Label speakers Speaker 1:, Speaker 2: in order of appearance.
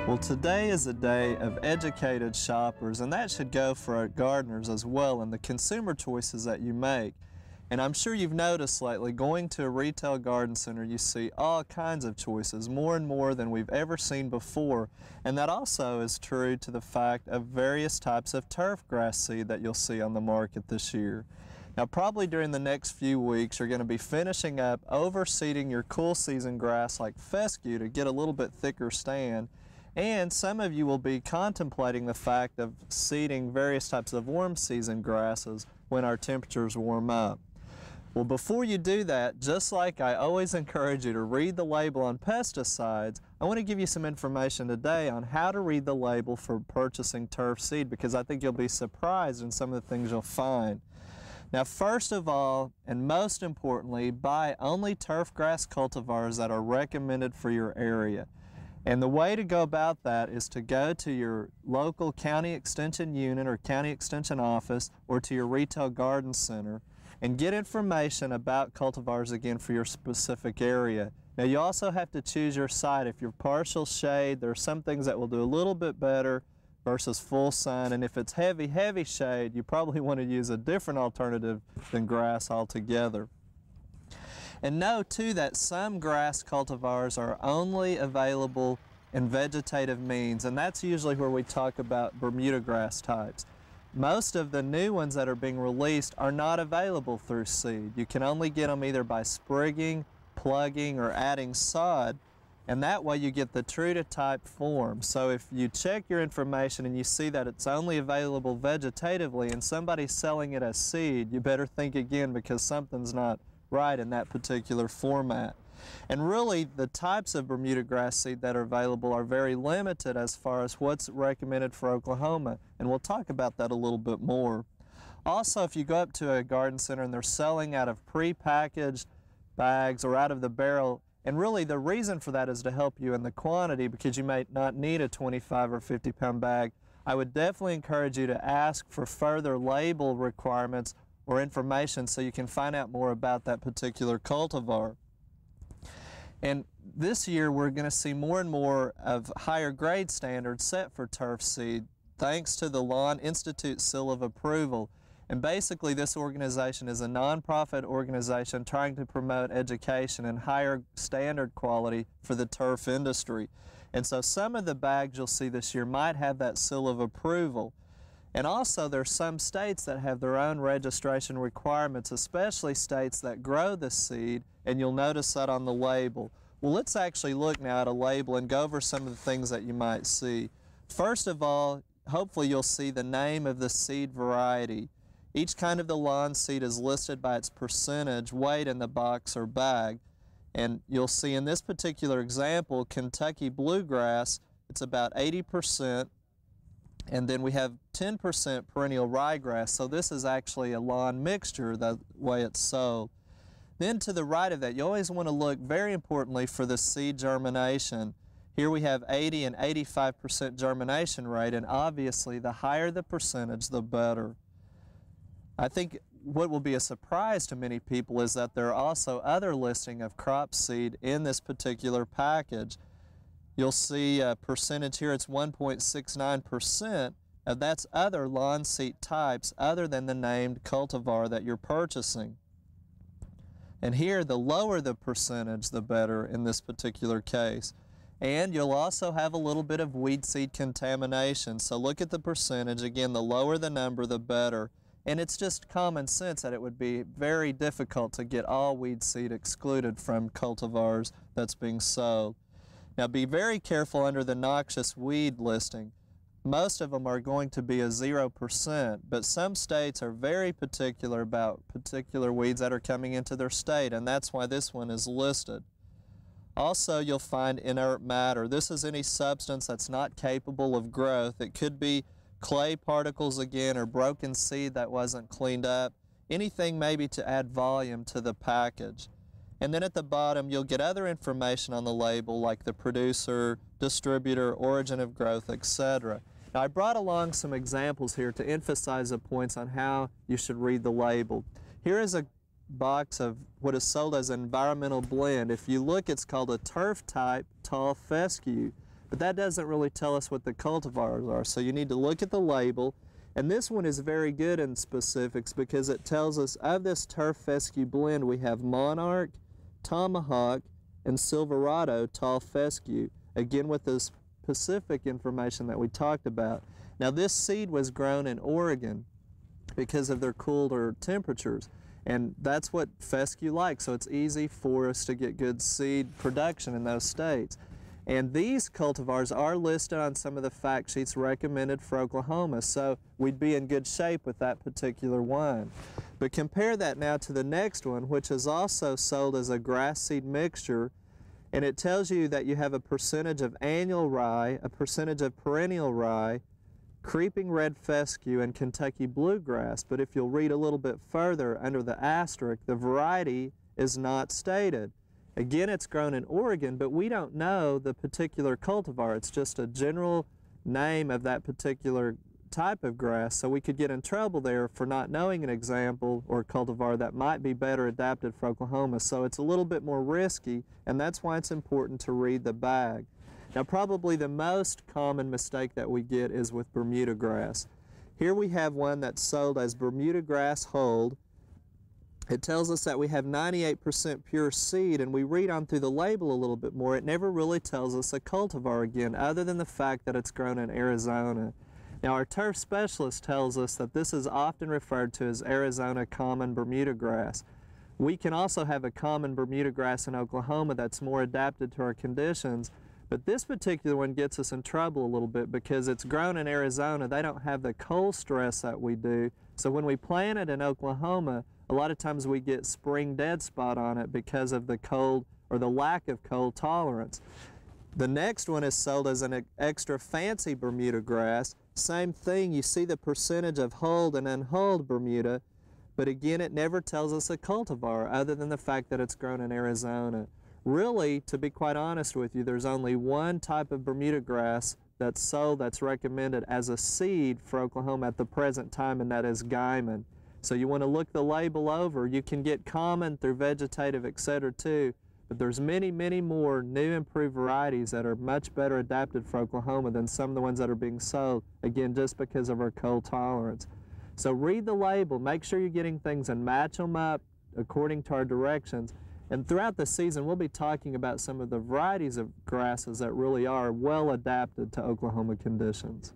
Speaker 1: Well, today is a day of educated shoppers, and that should go for our gardeners as well and the consumer choices that you make. And I'm sure you've noticed lately, going to a retail garden center, you see all kinds of choices, more and more than we've ever seen before. And that also is true to the fact of various types of turf grass seed that you'll see on the market this year. Now, probably during the next few weeks, you're going to be finishing up overseeding your cool season grass like fescue to get a little bit thicker stand. And some of you will be contemplating the fact of seeding various types of warm season grasses when our temperatures warm up. Well, before you do that, just like I always encourage you to read the label on pesticides, I want to give you some information today on how to read the label for purchasing turf seed, because I think you'll be surprised in some of the things you'll find. Now, first of all, and most importantly, buy only turf grass cultivars that are recommended for your area. And the way to go about that is to go to your local county extension unit or county extension office or to your retail garden center and get information about cultivars again for your specific area. Now, you also have to choose your site. If you're partial shade, there are some things that will do a little bit better versus full sun, and if it's heavy shade, you probably want to use a different alternative than grass altogether. And know too that some grass cultivars are only available in vegetative means, and that's usually where we talk about Bermuda grass types. Most of the new ones that are being released are not available through seed. You can only get them either by sprigging, plugging, or adding sod, and that way you get the true to type form. So if you check your information and you see that it's only available vegetatively and somebody's selling it as seed, you better think again, because something's not right in that particular format. And really, the types of Bermuda grass seed that are available are very limited as far as what's recommended for Oklahoma, and we'll talk about that a little bit more. Also, if you go up to a garden center and they're selling out of pre-packaged bags or out of the barrel, and really the reason for that is to help you in the quantity, because you may not need a 25 or 50 pound bag, I would definitely encourage you to ask for further label requirements or information so you can find out more about that particular cultivar. And this year we're going to see more and more of higher grade standards set for turf seed thanks to the Lawn Institute seal of approval. And basically this organization is a nonprofit organization trying to promote education and higher standard quality for the turf industry. And so some of the bags you'll see this year might have that seal of approval. And also there's some states that have their own registration requirements, especially states that grow the seed, and you'll notice that on the label. Well, let's actually look now at a label and go over some of the things that you might see. First of all, hopefully you'll see the name of the seed variety. Each kind of the lawn seed is listed by its percentage weight in the box or bag. And you'll see in this particular example, Kentucky bluegrass, it's about 80%. And then we have 10% perennial ryegrass, so this is actually a lawn mixture the way it's sold. Then to the right of that, you always want to look very importantly for the seed germination. Here we have 80 and 85% germination rate, and obviously the higher the percentage, the better. I think what will be a surprise to many people is that there are also other listing of crop seed in this particular package. You'll see a percentage here, it's 1.69%, and that's other lawn seed types other than the named cultivar that you're purchasing. And here, the lower the percentage, the better in this particular case. And you'll also have a little bit of weed seed contamination, so look at the percentage. Again, the lower the number, the better. And it's just common sense that it would be very difficult to get all weed seed excluded from cultivars that's being sold. Now, be very careful under the noxious weed listing. Most of them are going to be a 0%, but some states are very particular about particular weeds that are coming into their state, and that's why this one is listed. Also, you'll find inert matter. This is any substance that's not capable of growth. It could be clay particles again, or broken seed that wasn't cleaned up. Anything maybe to add volume to the package. And then at the bottom, you'll get other information on the label like the producer, distributor, origin of growth, etc. Now, I brought along some examples here to emphasize the points on how you should read the label. Here is a box of what is sold as an environmental blend. If you look, it's called a turf type tall fescue. but that doesn't really tell us what the cultivars are. So you need to look at the label, and this one is very good in specifics because it tells us of this turf fescue blend we have Monarch, Tomahawk, and Silverado tall fescue, again with the specific information that we talked about. Now this seed was grown in Oregon because of their cooler temperatures, and that's what fescue likes, so it's easy for us to get good seed production in those states. And these cultivars are listed on some of the fact sheets recommended for Oklahoma, so we'd be in good shape with that particular wine. But compare that now to the next one, which is also sold as a grass seed mixture, and it tells you that you have a percentage of annual rye, a percentage of perennial rye, creeping red fescue, and Kentucky bluegrass. But if you'll read a little bit further under the asterisk, the variety is not stated. Again, it's grown in Oregon, but we don't know the particular cultivar. It's just a general name of that particular type of grass, so we could get in trouble there for not knowing an example or cultivar that might be better adapted for Oklahoma. So it's a little bit more risky, and that's why it's important to read the bag. Now, probably the most common mistake that we get is with Bermuda grass. Here we have one that's sold as Bermuda grass Hold. It tells us that we have 98% pure seed, and we read on through the label a little bit more. It never really tells us a cultivar again, other than the fact that it's grown in Arizona. Now, our turf specialist tells us that this is often referred to as Arizona common Bermuda grass. We can also have a common Bermuda grass in Oklahoma that's more adapted to our conditions, but this particular one gets us in trouble a little bit because it's grown in Arizona. They don't have the cold stress that we do, so when we plant it in Oklahoma, a lot of times we get spring dead spot on it because of the cold or the lack of cold tolerance. The next one is sold as an extra fancy Bermuda grass. Same thing, you see the percentage of hulled and unhulled Bermuda, but again, it never tells us a cultivar other than the fact that it's grown in Arizona. Really, to be quite honest with you, there's only one type of Bermuda grass that's sold that's recommended as a seed for Oklahoma at the present time, and that is Guyman. So you want to look the label over. You can get common through vegetative, etc. too, but there's many, many more new improved varieties that are much better adapted for Oklahoma than some of the ones that are being sold, again, just because of our cold tolerance. So read the label, make sure you're getting things and match them up according to our directions. And throughout the season, we'll be talking about some of the varieties of grasses that really are well adapted to Oklahoma conditions.